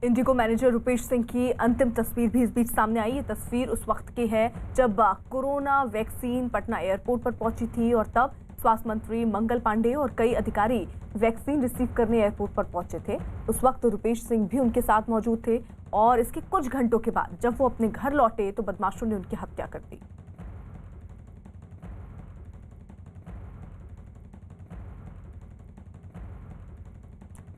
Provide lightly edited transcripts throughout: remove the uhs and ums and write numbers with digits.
Indigo manager Rupesh Singh की अंतिम तस्वीर भी इस बीच सामने आई। ये तस्वीर उस वक्त की है जब कोरोना वैक्सीन पटना एयरपोर्ट पर पहुंची थी और तब स्वास्थ्य मंत्री मंगल पांडे और कई अधिकारी वैक्सीन रिसीव करने एयरपोर्ट पर पहुंचे थे। उस वक्त रुपेश सिंह भी उनके साथ मौजूद थे और इसके कुछ घंटों के बाद जब वो अपने घर लौटे तो बदमाशों ने उनकी हत्या कर दी।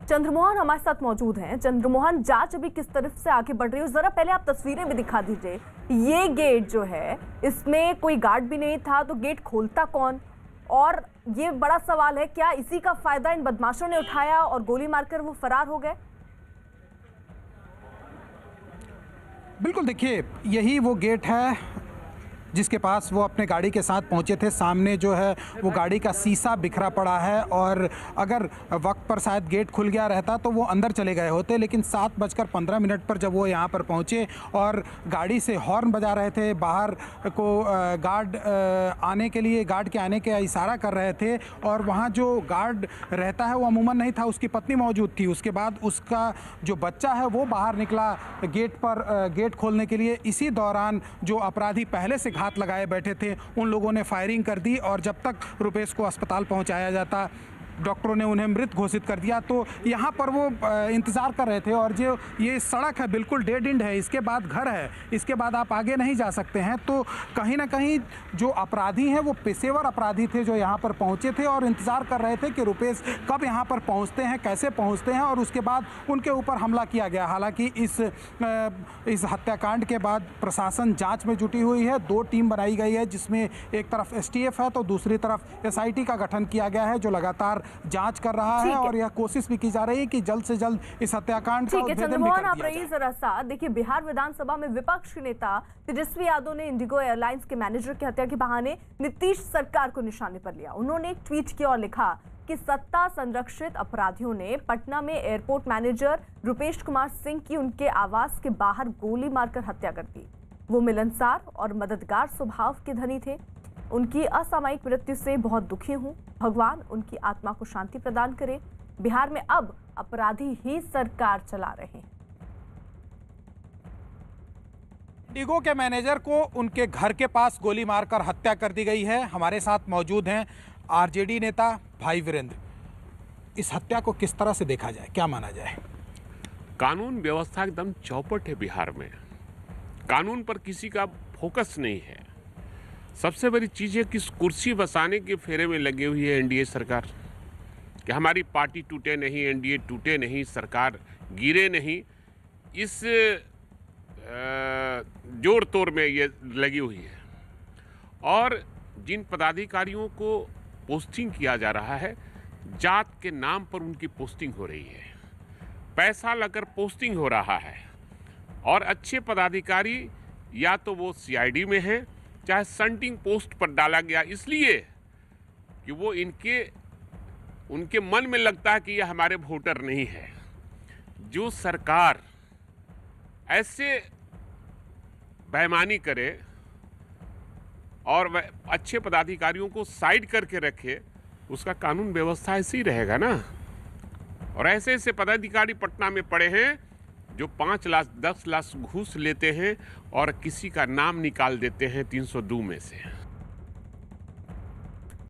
चंद्रमोहन हमारे साथ मौजूद हैं। चंद्रमोहन, जांच अभी किस तरफ से आगे बढ़ रही है? जरा पहले आप तस्वीरें भी दिखा दीजिए। ये गेट जो है इसमें कोई गार्ड भी नहीं था, तो गेट खोलता कौन? और ये बड़ा सवाल है, क्या इसी का फायदा इन बदमाशों ने उठाया और गोली मारकर वो फरार हो गए? बिल्कुल, देखिए यही वो गेट है जिसके पास वो अपने गाड़ी के साथ पहुंचे थे। सामने जो है वो गाड़ी का शीशा बिखरा पड़ा है और अगर वक्त पर शायद गेट खुल गया रहता तो वो अंदर चले गए होते, लेकिन 7:15 पर जब वो यहाँ पर पहुँचे और गाड़ी से हॉर्न बजा रहे थे, बाहर को गार्ड आने के लिए, गार्ड के आने का इशारा कर रहे थे और वहाँ जो गार्ड रहता है वो अमूमन नहीं था, उसकी पत्नी मौजूद थी। उसके बाद उसका जो बच्चा है वो बाहर निकला गेट पर, गेट खोलने के लिए। इसी दौरान जो अपराधी पहले से हाथ लगाए बैठे थे उन लोगों ने फायरिंग कर दी और जब तक रुपेश को अस्पताल पहुंचाया जाता, डॉक्टरों ने उन्हें मृत घोषित कर दिया। तो यहाँ पर वो इंतज़ार कर रहे थे और जो ये सड़क है बिल्कुल डेड एंड है, इसके बाद घर है, इसके बाद आप आगे नहीं जा सकते हैं। तो कहीं ना कहीं जो अपराधी हैं वो पेशेवर अपराधी थे जो यहाँ पर पहुँचे थे और इंतज़ार कर रहे थे कि रुपेश कब यहाँ पर पहुँचते हैं, कैसे पहुँचते हैं और उसके बाद उनके ऊपर हमला किया गया। हालांकि इस हत्याकांड के बाद प्रशासन जाँच में जुटी हुई है। 2 टीम बनाई गई है जिसमें एक तरफ STF है तो दूसरी तरफ SIT का गठन किया गया है जो लगातार जांच कर रहा है और यह कोशिश भी की जा रही है कि जल्द से जल्द इस हत्याकांड का उद्भेदन भी कर दिया जाए। आप रही जरा सा देखिए, बिहार विधानसभा में विपक्ष के नेता तेजस्वी यादव ने इंडिगो एयरलाइंस के मैनेजर की हत्या के बहाने नीतीश सरकार को निशाने पर लिया। उन्होंने एक ट्वीट किया और लिखा कि सत्ता संरक्षित अपराधियों ने पटना में एयरपोर्ट मैनेजर रुपेश कुमार सिंह की उनके आवास के बाहर गोली मारकर हत्या कर दी। वो मिलनसार और मददगार स्वभाव के धनी थे। उनकी असामयिक मृत्यु से बहुत दुखी हूं। भगवान उनकी आत्मा को शांति प्रदान करे। बिहार में अब अपराधी ही सरकार चला रहे हैं। इंडिगो के मैनेजर को उनके घर के पास गोली मारकर हत्या कर दी गई है। हमारे साथ मौजूद हैं RJD नेता भाई वीरेंद्र। इस हत्या को किस तरह से देखा जाए, क्या माना जाए? कानून व्यवस्था एकदम चौपट है बिहार में। कानून पर किसी का फोकस नहीं है। सबसे बड़ी चीज़ है कि कुर्सी बसाने के फेरे में लगी हुई है एनडीए सरकार कि हमारी पार्टी टूटे नहीं, एनडीए टूटे नहीं, सरकार गिरे नहीं। इस जोड़ तोड़ में ये लगी हुई है और जिन पदाधिकारियों को पोस्टिंग किया जा रहा है, जात के नाम पर उनकी पोस्टिंग हो रही है, पैसा लगकर पोस्टिंग हो रहा है और अच्छे पदाधिकारी या तो वो CID में हैं, चाहे संटिंग पोस्ट पर डाला गया इसलिए कि वो उनके मन में लगता है कि यह हमारे वोटर नहीं है। जो सरकार ऐसे बेईमानी करे और वह अच्छे पदाधिकारियों को साइड करके रखे, उसका कानून व्यवस्था ऐसे ही रहेगा ना। और ऐसे ऐसे पदाधिकारी पटना में पड़े हैं जो 5 लाख 10 लाख घूस लेते हैं और किसी का नाम निकाल देते हैं 302 में से।